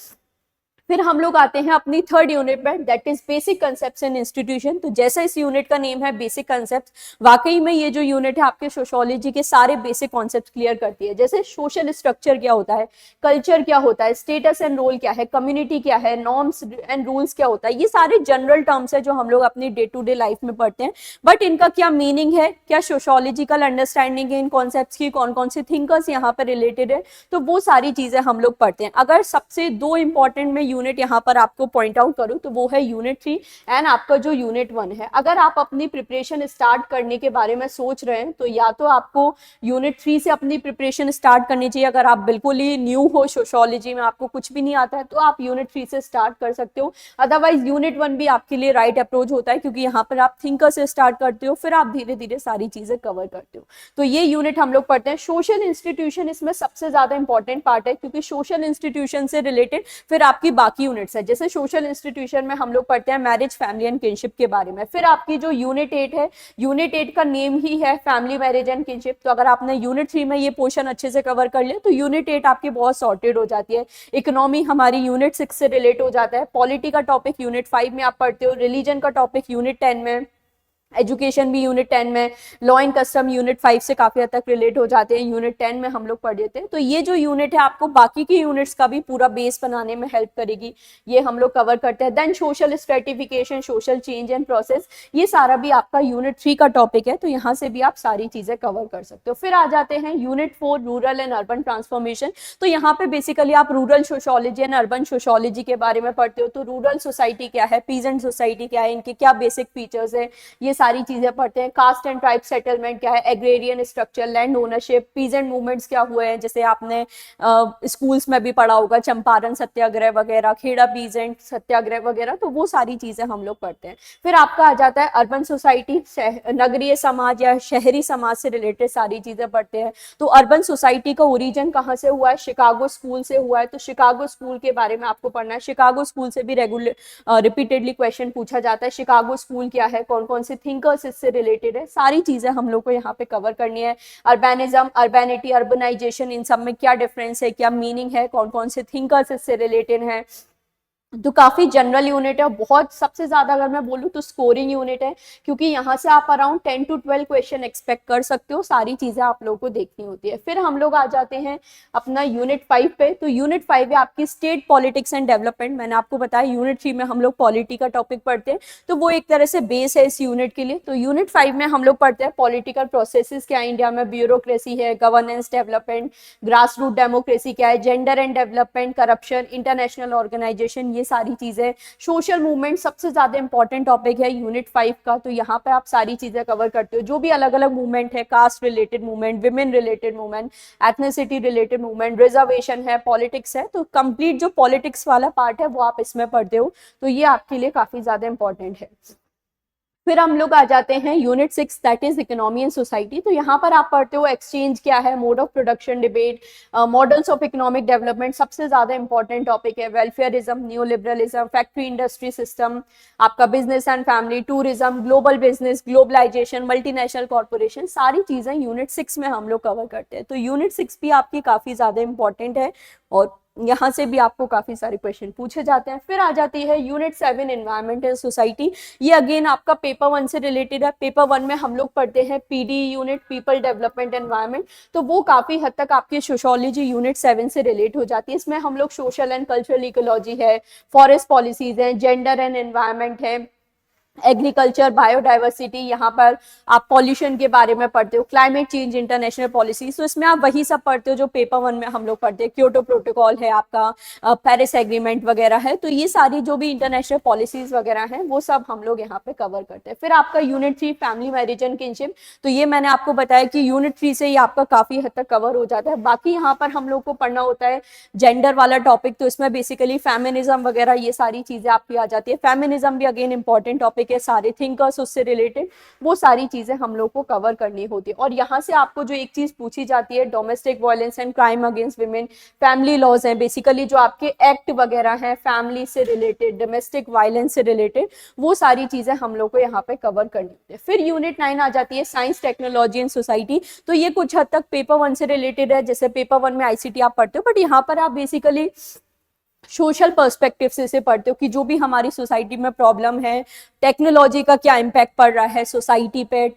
फिर हम लोग आते हैं अपनी थर्ड यूनिट पर, that is basic concepts in institution. तो जैसे इस यूनिट का नेम है बेसिक कंसेप्ट, वाकई में ये जो यूनिट है आपके सोशियोलॉजी के सारे बेसिक कॉन्सेप्ट क्लियर करती है। जैसे सोशल स्ट्रक्चर क्या होता है, कल्चर क्या होता है, स्टेटस एंड रोल क्या है, कम्युनिटी क्या है, नॉर्म्स एंड रूल्स क्या होता है, ये सारे जनरल टर्म्स है जो हम लोग अपनी डे टू डे लाइफ में पढ़ते हैं, बट इनका क्या मीनिंग है, क्या सोशियोलॉजिकल अंडरस्टैंडिंग है इन कॉन्सेप्ट्स की, कौन कौन से थिंकर्स यहाँ पर रिलेटेड है, तो वो सारी चीजें हम लोग पढ़ते हैं। अगर सबसे 2 इंपॉर्टेंट में यूनिट यहाँ पर आपको पॉइंट आउट करूं तो वो है यूनिट 3 एंड आपका जो यूनिट 1 है। अगर आप अपनी प्रिपरेशन स्टार्ट करने के बारे में सोच रहे हैं तो या तो आपको यूनिट 3 से अपनी प्रिपरेशन स्टार्ट करनी चाहिए। अगर आप बिल्कुल ही न्यू हो सोशियोलॉजी में, आपको कुछ भी नहीं आता है, तो आप यूनिट 3 से स्टार्ट कर सकते हो। अदरवाइज यूनिट 1 भी आपके लिए राइट अप्रोच होता है, क्योंकि यहाँ पर आप थिंकर से स्टार्ट करते हो, फिर आप धीरे धीरे सारी चीजें कवर करते हो। तो ये यूनिट हम लोग पढ़ते हैं। सोशल इंस्टीट्यूशन इसमें सबसे ज्यादा इंपॉर्टेंट पार्ट है, क्योंकि सोशल इंस्टीट्यूशन से रिलेटेड फिर आपकी बाकी यूनिट्स है। जैसे सोशल इंस्टीट्यूशन में हम लोग पढ़ते हैं मैरिज, फैमिली एंड किनशिप के बारे में। फिर आपकी जो यूनिट 8 है, यूनिट 8 का नेम ही है फैमिली, मैरिज एंड किनशिप। तो अगर आपने यूनिट 3 में ये पोर्शन अच्छे से कवर कर लिया तो यूनिट 8 आपकी बहुत सॉर्टेड हो जाती है। इकोनॉमी हमारी यूनिट 6 से रिलेट हो जाता है। पॉलिटी का टॉपिक यूनिट 5 में आप पढ़ते हो। रिलीजन का टॉपिक यूनिट 10 में। एजुकेशन भी यूनिट 10 में, लॉ एंड कस्टम यूनिट 5 से काफी हद तक रिलेट हो जाते हैं, यूनिट 10 में हम लोग पढ़ लेते हैं। तो ये जो यूनिट है आपको बाकी की यूनिट्स का भी पूरा बेस बनाने में हेल्प करेगी, ये हम लोग कवर करते हैं। Then social stratification, social change and process, ये सारा भी आपका यूनिट 3 का टॉपिक है, तो यहाँ से भी आप सारी चीजें कवर कर सकते हो। फिर आ जाते हैं unit 4 rural and urban transformation. तो यहाँ पे बेसिकली आप rural sociology and urban sociology के बारे में पढ़ते हो। तो रूरल सोसाइटी क्या है, पीजेंट सोसाइटी क्या है, इनके क्या बेसिक फीचर्स है, ये सारी चीजें पढ़ते हैं। कास्ट एंड ट्राइब सेटलमेंट क्या है, agrarian structure, land ownership, peasant movements क्या हुए हैं, जैसे आपने स्कूल्स में भी पढ़ा होगा, चंपारण सत्याग्रह वगैरह, खेड़ा पीजेंट सत्याग्रह वगैरह, तो वो सारी चीजें हम लोग पढ़ते हैं। फिर आपका आ जाता है अर्बन सोसाइटी, नगरीय समाज या शहरी समाज से रिलेटेड सारी चीजें पढ़ते हैं। तो अर्बन सोसाइटी का ओरिजिन कहाँ से हुआ है, शिकागो स्कूल से हुआ है, तो शिकागो स्कूल के बारे में आपको पढ़ना है। शिकागो स्कूल से भी रिपीटेडली क्वेश्चन पूछा जाता है, शिकागो स्कूल क्या है, कौन कौन से थिंकर्स इससे रिलेटेड है, सारी चीजें हम लोग को यहाँ पे कवर करनी है। अर्बेनिज्म, अर्बेनिटी, अर्बनाइजेशन, इन सब में क्या डिफरेंस है, क्या मीनिंग है, कौन कौन से थिंकर्स इससे रिलेटेड हैं। तो काफी जनरल यूनिट है, बहुत सबसे ज्यादा अगर मैं बोलूँ तो स्कोरिंग यूनिट है, क्योंकि यहाँ से आप अराउंड 10 to 12 क्वेश्चन एक्सपेक्ट कर सकते हो, सारी चीजें आप लोगों को देखनी होती है। फिर हम लोग आ जाते हैं अपना यूनिट 5 पे। तो यूनिट 5 है आपकी स्टेट पॉलिटिक्स एंड डेवलपमेंट। मैंने आपको बताया यूनिट 3 में हम लोग पॉलिटी का टॉपिक पढ़ते हैं, तो वो एक तरह से बेस है इस यूनिट के लिए। तो यूनिट 5 में हम लोग पढ़ते हैं पॉलिटिकल प्रोसेसेस क्या है इंडिया में, ब्यूरोक्रेसी है, governance development, grass root democracy क्या है, gender and development, corruption, international organisation, ये सारी चीजें। सोशल मूवमेंट सबसे ज्यादा इंपॉर्टेंट टॉपिक है यूनिट 5 का, तो यहाँ पे आप सारी चीजें कवर करते हो, जो भी अलग अलग मूवमेंट है, caste related movement, women related movement, ethnicity related movement, reservation है, पॉलिटिक्स है, तो कंप्लीट जो पॉलिटिक्स वाला पार्ट है वो आप इसमें पढ़ते हो, तो ये आपके लिए काफी ज्यादा इंपॉर्टेंट है। फिर हम लोग आ जाते हैं unit 6 that is economy and society. तो यहाँ पर आप पढ़ते हो एक्सचेंज क्या है, mode of production debate, models of economic development, सबसे ज्यादा इंपॉर्टेंट टॉपिक है, welfarism, new liberalism, factory industry system, आपका business and family, tourism, global business, globalisation, multinational corporation, सारी चीजें यूनिट 6 में हम लोग कवर करते हैं। तो यूनिट 6 भी आपकी काफी ज्यादा इंपॉर्टेंट है और यहाँ से भी आपको काफी सारे क्वेश्चन पूछे जाते हैं। फिर आ जाती है यूनिट 7 एनवायरमेंट एंड सोसाइटी। ये अगेन आपका पेपर 1 से रिलेटेड है। पेपर 1 में हम लोग पढ़ते हैं PD unit, people development environment, तो वो काफी हद तक आपकी सोशोलॉजी यूनिट 7 से रिलेट हो जाती है। इसमें हम लोग सोशल एंड कल्चरल इकोलॉजी है, फॉरेस्ट पॉलिसीज है, जेंडर एंड एनवायरमेंट है, एग्रीकल्चर, बायोडाइवर्सिटी, यहाँ पर आप पॉल्यूशन के बारे में पढ़ते हो, क्लाइमेट चेंज, इंटरनेशनल पॉलिसी, तो इसमें आप वही सब पढ़ते हो जो पेपर 1 में हम लोग पढ़ते हैं। क्योटो प्रोटोकॉल है आपका, पेरिस एग्रीमेंट वगैरह है, तो ये सारी जो भी इंटरनेशनल पॉलिसीज वगैरह हैं वो सब हम लोग यहाँ पे कवर करते हैं। फिर आपका unit 3 family, marriage and kinship, तो ये मैंने आपको बताया कि यूनिट 3 से ये आपका काफी हद तक कवर हो जाता है। बाकी यहाँ पर हम लोग को पढ़ना होता है जेंडर वाला टॉपिक, तो इसमें बेसिकली फेमिनिज्म वगैरह ये सारी चीजें आपकी आ जाती है। फेमिनिज्म भी अगेन इंपॉर्टेंट टॉपिक है, सारे थिंकर्स उससे रिलेटेड, वो सारी चीजें हम लोग को कवर करनी होती है। और यहाँ से आपको जो एक चीज पूछी जाती है, domestic violence and crime against women, family laws हैं, बेसिकली जो आपके एक्ट वगैरह हैं फैमिली से रिलेटेड, डोमेस्टिक वायलेंस से रिलेटेड, वो सारी चीजें हम लोग को यहाँ पे कवर करनी होती है। फिर यूनिट 9 आ जाती है साइंस, टेक्नोलॉजी एंड सोसाइटी। तो ये कुछ हद तक पेपर 1 से रिलेटेड है, जैसे पेपर 1 में आईसीटी आप पढ़ते हो, बट यहाँ पर आप बेसिकली सोशल पर्सपेक्टिव से इसे पढ़ते हो कि जो भी हमारी सोसाइटी में प्रॉब्लम है, टेक्नोलॉजी का क्या इम्पैक्ट पड़ रहा है सोसाइटी पे,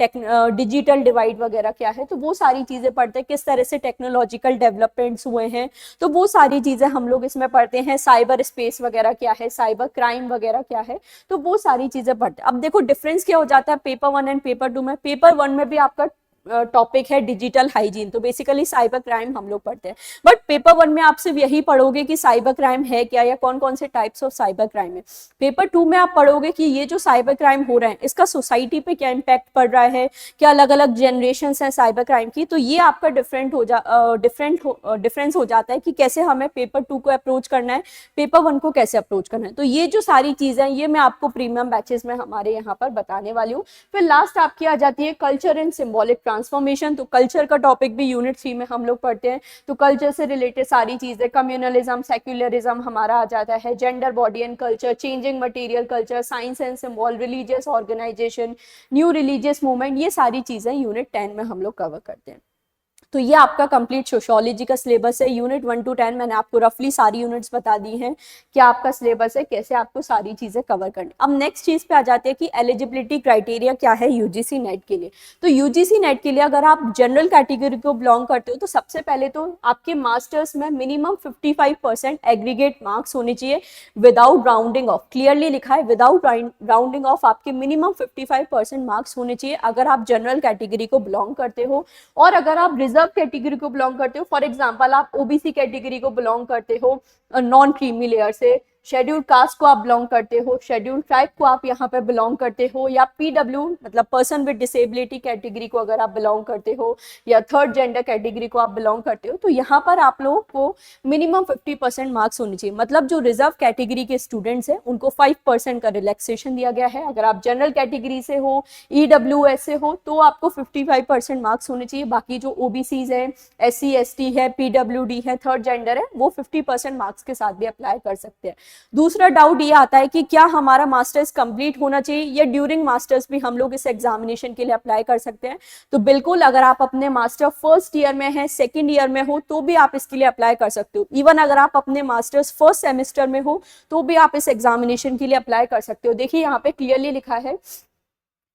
डिजिटल डिवाइड वगैरह क्या है, तो वो सारी चीजें पढ़ते हैं, किस तरह से टेक्नोलॉजिकल डेवलपमेंट्स हुए हैं, तो वो सारी चीजें हम लोग इसमें पढ़ते हैं। साइबर स्पेस वगैरह क्या है, साइबर क्राइम वगैरह क्या है, तो वो सारी चीजें पढ़ते हैं। अब देखो डिफरेंस क्या हो जाता है पेपर 1 एंड पेपर 2 में। पेपर 1 में भी आपका टॉपिक है डिजिटल हाइजीन, तो बेसिकली साइबर क्राइम हम लोग पढ़ते हैं, बट पेपर 1 में आप सिर्फ यही पढ़ोगे कि साइबर क्राइम है क्या या कौन कौन से टाइप्स ऑफ साइबर क्राइम है। पेपर 2 में आप पढ़ोगे कि ये जो साइबर क्राइम हो रहा है इसका सोसाइटी पे क्या इम्पैक्ट पड़ रहा है, क्या अलग अलग जनरेशन है साइबर क्राइम की, तो ये आपका डिफरेंस हो जाता है कि कैसे हमें पेपर 2 को अप्रोच करना है, पेपर 1 को कैसे अप्रोच करना है। तो ये जो सारी चीजें ये मैं आपको प्रीमियम बैचेस में हमारे यहाँ पर बताने वाली हूँ। फिर लास्ट आपकी आ जाती है कल्चर एंड सिंबॉलिक ट्रांसफॉर्मेशन। तो कल्चर का टॉपिक भी यूनिट 3 में हम लोग पढ़ते हैं, तो कल्चर से रिलेटेड सारी चीजें, कम्युनलिज्म, सेक्युलरिज्म हमारा आ जाता है, gender, body and culture, changing material culture, science and symbol, religious organisation, new religious movement, ये सारी चीजें यूनिट 10 में हम लोग कवर करते हैं। तो ये आपका कंप्लीट सोशियोलॉजी का सिलेबस है। यूनिट 1 to 10 मैंने आपको रफली सारी यूनिट्स बता दी हैं, क्या आपका सिलेबस है, कैसे आपको सारी चीजें कवर करनी। अब नेक्स्ट चीज पे आ जाते हैं कि एलिजिबिलिटी क्राइटेरिया क्या है यूजीसी नेट के लिए। तो यूजीसी नेट के लिए अगर आप जनरल कैटेगरी को बिलोंग करते हो तो सबसे पहले तो आपके मास्टर्स में मिनिमम 55% एग्रीगेट मार्क्स होने चाहिए विदाउट राउंडिंग ऑफ। क्लियरली लिखा है विदाउट राउंडिंग ऑफ आपके मिनिमम 55% मार्क्स होने चाहिए अगर आप जनरल कैटेगरी को बिलोंग करते हो। और अगर आप रिजर्व कैटेगरी को बिलोंग करते हो, फॉर एग्जांपल आप ओबीसी कैटेगरी को बिलोंग करते हो, नॉन क्रीमी लेयर से, शेड्यूल्ड कास्ट को आप बिलोंग करते हो, शेड्यूल्ड ट्राइब को आप यहाँ पे बिलोंग करते हो, या पीडब्ल्यू मतलब पर्सन विद डिसेबिलिटी कैटेगरी को अगर आप बिलोंग करते हो, या थर्ड जेंडर कैटेगरी को आप बिलोंग करते हो, तो यहाँ पर आप लोगों को मिनिमम 50% मार्क्स होने चाहिए। मतलब जो रिजर्व कैटेगरी के स्टूडेंट्स हैं उनको 5% का रिलैक्सेशन दिया गया है। अगर आप जनरल कैटेगरी से हो, ईडब्ल्यूएस से हो, तो आपको 55% मार्क्स होने चाहिए। बाकी जो ओबीसीज है, एससी एसटी है, पीडब्ल्यूडी है, थर्ड जेंडर है, वो 50% मार्क्स के साथ भी अप्लाई कर सकते हैं। दूसरा डाउट ये आता है कि क्या हमारा मास्टर्स कंप्लीट होना चाहिए या ड्यूरिंग मास्टर्स भी हम लोग इस एग्जामिनेशन के लिए अप्लाई कर सकते हैं। तो बिल्कुल, अगर आप अपने मास्टर फर्स्ट ईयर में है, सेकंड ईयर में हो, तो भी आप इसके लिए अप्लाई कर सकते हो। इवन अगर आप अपने मास्टर्स फर्स्ट सेमेस्टर में हो तो भी आप इस एग्जामिनेशन के लिए अप्लाई कर सकते हो। देखिए यहाँ पे क्लियरली लिखा है,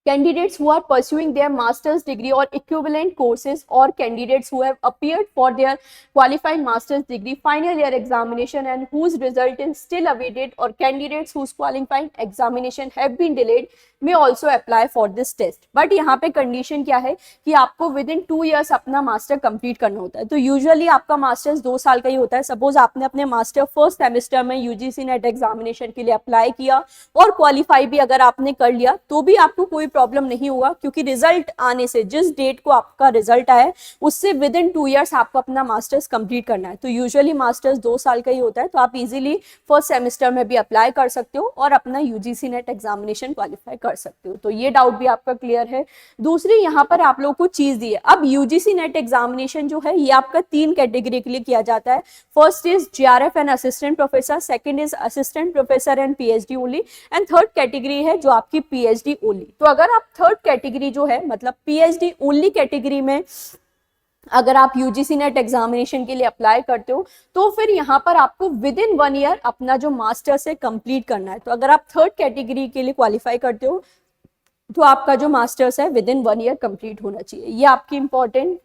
candidates who are pursuing their master's degree or equivalent courses, or candidates who have appeared for their qualified master's degree final year examination and whose result is still awaited, or candidates whose qualifying examination have been delayed may also apply for this test। But यहाँ पे condition क्या है कि आपको with in 2 years अपना master complete करना होता है। तो यूजुअली आपका मास्टर्स 2 साल का ही होता है। सपोज आपने अपने मास्टर फर्स्ट सेमेस्टर में यूजीसी नेट एग्जामिनेशन के लिए अप्लाई किया और क्वालिफाई भी अगर आपने कर लिया तो भी आपको कोई प्रॉब्लम नहीं होगा, क्योंकि रिजल्ट आने से, जिस डेट को आपका रिजल्ट आया उससे विद इन 2 years आपको अपना मास्टर्स कंप्लीट करना है। तो यूजुअली मास्टर्स 2 साल का ही होता है। तो आप इजीली फर्स्ट सेमेस्टर में भी अप्लाई कर सकते हो और अपना यूजीसी नेट एग्जामिनेशन क्वालिफाई कर सकते हो। तो ये डाउट भी आपका क्लियर है। दूसरी यहाँ पर आप लोगों को चीज दी है, अब यूजीसी नेट एग्जामिनेशन जो है ये आपका 3 कैटेगरी के लिए किया जाता है। First is JRF and assistant professor, second is assistant professor and PhD only, and third category है जो आपकी पीएचडी ओनली। तो अगर आप थर्ड कैटेगरी जो है मतलब पीएचडी ओनली कैटेगरी में अगर आप यूजीसी नेट एग्जामिनेशन के लिए अप्लाई करते हो तो फिर यहाँ पर आपको विद इन 1 year अपना जो मास्टर्स है कंप्लीट करना है। तो अगर आप थर्ड कैटेगरी के लिए क्वालिफाई करते हो तो आपका जो मास्टर्स है विद इन 1 year कंप्लीट होना चाहिए। ये आपकी इंपॉर्टेंट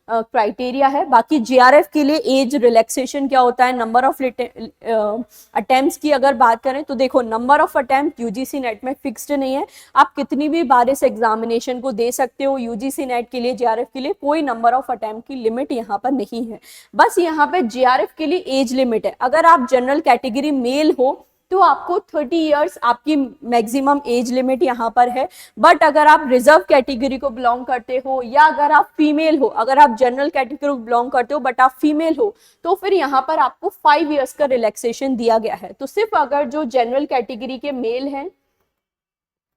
क्राइटेरिया है। बाकी जेआरएफ के लिए एज रिलैक्सेशन क्या होता है, नंबर ऑफ अटेम्प्ट्स की अगर बात करें तो देखो, number of attempt UGC net में फिक्स्ड नहीं है। आप कितनी भी बार इस एग्जामिनेशन को दे सकते हो। यूजीसी नेट के लिए, जेआरएफ के लिए कोई नंबर ऑफ अटेम्प्ट की लिमिट यहाँ पर नहीं है। बस यहाँ पे जेआरएफ के लिए एज लिमिट है। अगर आप जनरल कैटेगरी मेल हो तो आपको 30 years आपकी मैक्सिमम एज लिमिट यहाँ पर है। बट अगर आप रिजर्व कैटेगरी को बिलोंग करते हो या अगर आप फीमेल हो, अगर आप जनरल कैटेगरी को बिलोंग करते हो बट आप फीमेल हो, तो फिर यहाँ पर आपको 5 years का रिलैक्सेशन दिया गया है। तो सिर्फ अगर जो जनरल कैटेगरी के मेल हैं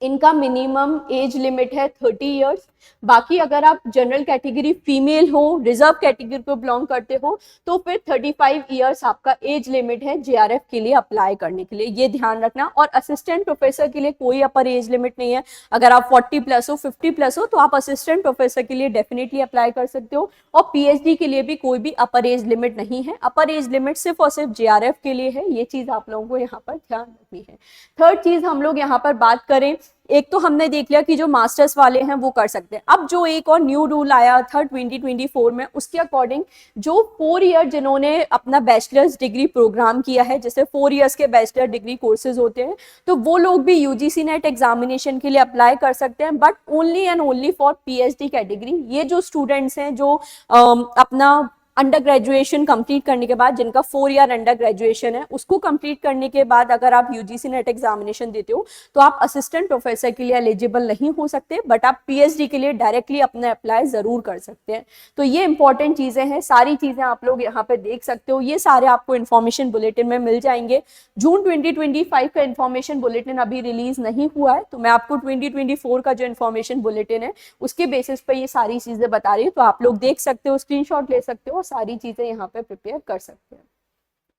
इनका मिनिमम एज लिमिट है 30 years। बाकी अगर आप जनरल कैटेगरी फीमेल हो, रिजर्व कैटेगरी को बिलोंग करते हो, तो फिर 35 years आपका एज लिमिट है जेआरएफ के लिए अप्लाई करने के लिए, ये ध्यान रखना। और असिस्टेंट प्रोफेसर के लिए कोई अपर एज लिमिट नहीं है। अगर आप 40+ हो, 50+ हो, तो आप असिस्टेंट प्रोफेसर के लिए डेफिनेटली अप्लाई कर सकते हो। और पीएचडी के लिए भी कोई भी अपर एज लिमिट नहीं है। अपर एज लिमिट सिर्फ और सिर्फ जेआरएफ के लिए है। ये चीज आप लोगों को यहाँ पर ध्यान रखनी है। थर्ड चीज हम लोग यहाँ पर बात करें, एक तो हमने देख लिया कि जो मास्टर्स वाले हैं वो कर सकते हैं। अब जो एक और न्यू रूल आया था 2024 में, उसके अकॉर्डिंग जो 4 year जिन्होंने अपना बैचलर्स डिग्री प्रोग्राम किया है, जैसे 4 years के बैचलर डिग्री कोर्सेज होते हैं, तो वो लोग भी यूजीसी नेट एग्जामिनेशन के लिए अप्लाई कर सकते हैं, but only and only for PhD category. ये जो स्टूडेंट्स हैं जो अपना अंडर ग्रेजुएशन कंप्लीट करने के बाद, जिनका 4 year अंडर ग्रेजुएशन है, उसको कंप्लीट करने के बाद अगर आप यूजीसी नेट एग्जामिनेशन देते हो तो आप असिस्टेंट प्रोफेसर के लिए एलिजिबल नहीं हो सकते, बट आप पीएचडी के लिए डायरेक्टली अपना अप्लाई जरूर कर सकते हैं। तो ये इंपॉर्टेंट चीजें हैं, सारी चीजें आप लोग यहाँ पे देख सकते हो। ये सारे आपको इन्फॉर्मेशन बुलेटिन में मिल जाएंगे। जून 2025 का इन्फॉर्मेशन बुलेटिन अभी रिलीज नहीं हुआ है, तो मैं आपको 2024 का जो इन्फॉर्मेशन बुलेटिन है उसके बेसिस पर ये सारी चीजें बता रही हूँ। तो आप लोग देख सकते हो, स्क्रीनशॉट ले सकते हो, सारी चीजें यहाँ पे प्रिपेयर कर सकते हैं।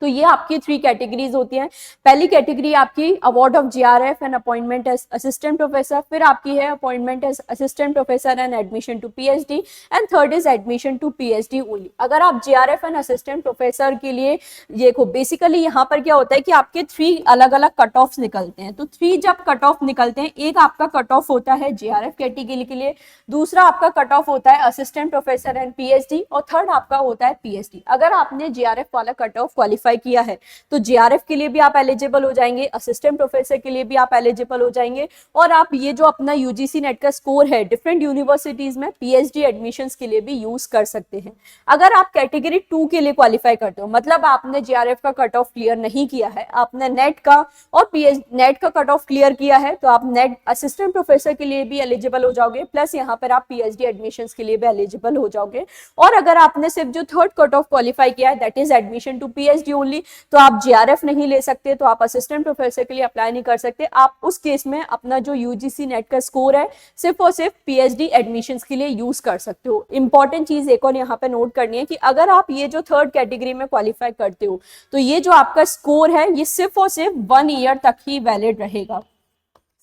तो ये आपकी 3 कैटेगरीज होती हैं। पहली कैटेगरी आपकी award of JRF and appointment as assistant professor, फिर आपकी है appointment as assistant professor and admission to PhD, and third is admission to PhD only. अगर आप जीआरएफ एंड असिस्टेंट प्रोफेसर के लिए देखो, बेसिकली यहाँ पर क्या होता है कि आपके 3 अलग अलग कट ऑफ निकलते हैं। तो 3 जब कट ऑफ निकलते हैं, एक आपका कट ऑफ होता है जीआरएफ कैटेगरी के लिए, दूसरा आपका कट ऑफ होता है असिस्टेंट प्रोफेसर एंड पीएचडी, और थर्ड आपका होता है पीएचडी। अगर आपने जीआरएफ वाला कट ऑफ क्वालिफाई किया है तो जीआरएफ के लिए भी आप एलिजिबल हो जाएंगे, असिस्टेंट प्रोफेसर के लिए भी आप एलिजिबल हो जाएंगे, और आप ये जो अपना यूजीसी नेट का स्कोर है डिफरेंट यूनिवर्सिटीज में पीएचडी एडमिशंस के लिए भी यूज कर सकते हैं। अगर आप कैटेगरी 2 के लिए क्वालिफाई करते हो, मतलब आपने जीआरएफ का कट ऑफ क्लियर नहीं किया है, आपने नेट का और नेट का कट ऑफ क्लियर किया है, तो आप नेट असिस्टेंट प्रोफेसर के लिए भी एलिजिबल हो जाओगे, प्लस यहाँ पर आप पीएचडी एडमिशंस के लिए भी एलिजिबल हो जाओगे। और अगर आपने सिर्फ जो थर्ड कट ऑफ क्वालिफाई किया है, that is admission to PhD only, तो आप जीआरएफ नहीं ले सकते, तो आप असिस्टेंट प्रोफेसर के लिए अप्लाई नहीं कर सकते। आप उस केस में अपना जो यूजीसी नेट का स्कोर है सिर्फ और सिर्फ पीएचडी एडमिशंस के लिए यूज कर सकते हो। इंपॉर्टेंट चीज एक और यहाँ पे नोट करनी है कि अगर आप ये जो थर्ड कैटेगरी में क्वालिफाई करते हो, तो ये जो आपका स्कोर है ये सिर्फ और सिर्फ 1 ईयर तक ही वैलिड रहेगा।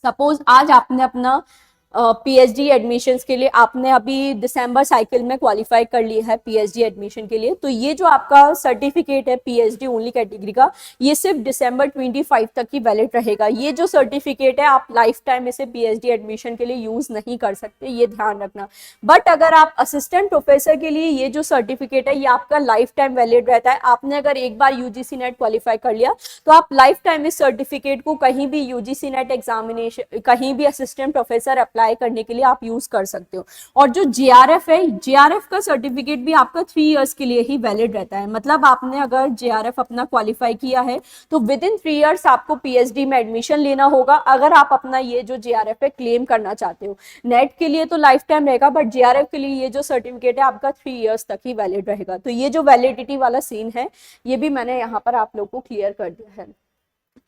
सपोज आज आपने अपना पीएचडी एडमिशंस के लिए आपने अभी दिसंबर साइकिल में क्वालिफाई कर लिया है पीएचडी एडमिशन के लिए, तो ये जो आपका सर्टिफिकेट है पीएचडी ओनली कैटेगरी का, ये सिर्फ दिसंबर 25 तक ही वैलिड रहेगा। ये जो सर्टिफिकेट है आप लाइफ टाइम इसे पीएचडी एडमिशन के लिए यूज नहीं कर सकते, ये ध्यान रखना। बट अगर आप असिस्टेंट प्रोफेसर के लिए ये जो सर्टिफिकेट है ये आपका लाइफ टाइम वैलिड रहता है। आपने अगर एक बार यूजीसी नेट क्वालिफाई कर लिया तो आप लाइफ टाइम इस सर्टिफिकेट को कहीं भी यूजीसी नेट एग्जामिनेशन, कहीं भी असिस्टेंट प्रोफेसर अप्लाई करने के लिए आप यूज कर सकते हो। और जो जीआरएफ है, जीआरएफ का सर्टिफिकेट भी आपका 3 इयर्स के लिए ही वैलिड रहता है। मतलब आपने अगर जीआरएफ अपना क्वालिफाई किया है तो विद इन 3 इयर्स आपको पीएचडी में एडमिशन लेना होगा, अगर आप अपना ये जो जीआरएफ है क्लेम करना चाहते हो। नेट के लिए तो लाइफ टाइम रहेगा, बट जीआरएफ के लिए ये जो सर्टिफिकेट है आपका 3 इयर्स तक ही वैलिड रहेगा। तो ये जो वैलिडिटी वाला सीन है ये भी मैंने यहाँ पर आप लोग को क्लियर कर दिया है।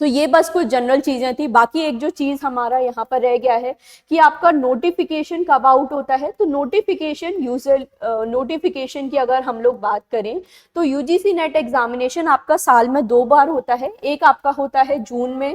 तो ये बस कुछ जनरल चीजें थी। बाकी एक जो चीज हमारा यहाँ पर रह गया है कि आपका नोटिफिकेशन कब आउट होता है। तो नोटिफिकेशन की अगर हम लोग बात करें तो यूजीसी नेट एग्जामिनेशन आपका साल में 2 बार होता है। एक आपका होता है जून में,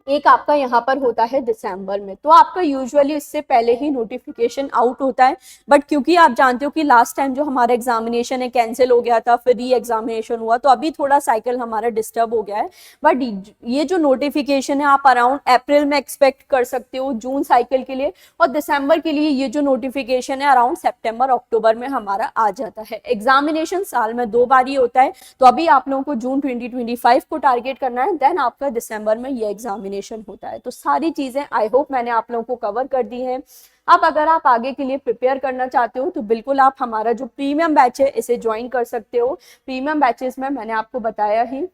एक आपका यहाँ पर होता है दिसंबर में। तो आपका यूजुअली इससे पहले ही नोटिफिकेशन आउट होता है, बट क्योंकि आप जानते हो कि लास्ट टाइम जो हमारा एग्जामिनेशन है कैंसिल हो गया था, फिर री एग्जामिनेशन हुआ, तो अभी थोड़ा साइकिल हमारा डिस्टर्ब हो गया है। बट ये जो नोटिफिकेशन है आप अराउंड अप्रैल में एक्सपेक्ट कर सकते हो जून साइकिल के लिए, और दिसंबर के लिए ये जो नोटिफिकेशन है अराउंड सितंबर अक्टूबर में हमारा आ जाता है। एग्जामिनेशन साल में 2 बार ही होता है, तो अभी आप लोगों को जून 2025 को टारगेट करना है, देन आपका दिसंबर में ये एग्जामिनेशन होता है। तो सारी चीजें आई होप मैंने आप लोगों को कवर कर दी है। अब अगर आप आगे के लिए प्रिपेयर करना चाहते हो तो बिल्कुल आप हमारा जो प्रीमियम बैच है इसे ज्वाइन कर सकते हो। प्रीमियम बैचेस में मैंने आपको बताया ही,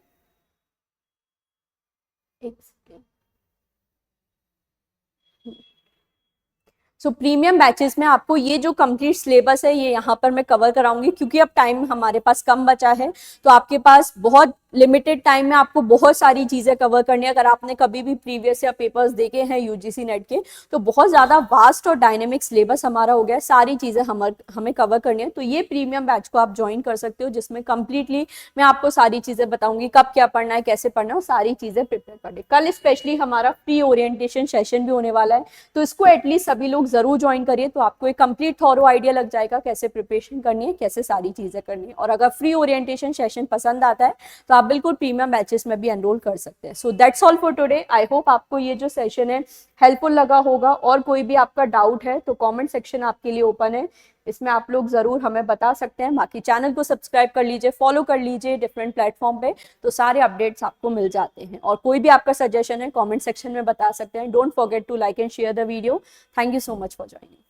सो प्रीमियम बैचेस में आपको ये जो कंप्लीट सिलेबस है ये यहाँ पर मैं कवर कराऊंगी, क्योंकि अब टाइम हमारे पास कम बचा है, तो आपके पास बहुत लिमिटेड टाइम में आपको बहुत सारी चीजें कवर करनी है। अगर आपने कभी भी प्रीवियस या पेपर्स देखे हैं यूजीसी नेट के, तो बहुत ज्यादा वास्ट और डायनेमिक सिलेबस हमारा हो गया, सारी चीजें हमें कवर करनी है। तो ये प्रीमियम बैच को आप ज्वाइन कर सकते हो, जिसमें कंप्लीटली मैं आपको सारी चीजें बताऊंगी, कब क्या पढ़ना है, कैसे पढ़ना है, सारी चीजें प्रिपेयर करनी। कल स्पेशली हमारा प्री ओरिएंटेशन सेशन भी होने वाला है, तो इसको एटलीस्ट सभी लोग जरूर ज्वाइन करिए, तो आपको एक कंप्लीट थॉरो आइडिया लग जाएगा कैसे प्रिपरेशन करनी है, कैसे सारी चीजें करनी है। और अगर फ्री ओरिएंटेशन सेशन पसंद आता है तो आप बिल्कुल प्रीमियम बैचेस में भी एनरोल कर सकते हैं। So that's all for today. I hope आपको ये जो सेशन है हेल्पफुल लगा होगा, और कोई भी आपका डाउट है तो कमेंट सेक्शन आपके लिए ओपन है, इसमें आप लोग जरूर हमें बता सकते हैं। बाकी चैनल को सब्सक्राइब कर लीजिए, फॉलो कर लीजिए डिफरेंट प्लेटफॉर्म पे, तो सारे अपडेट्स आपको मिल जाते हैं। और कोई भी आपका सजेशन है कमेंट सेक्शन में बता सकते हैं। Don't forget to like and share the video. Thank you so much for joining.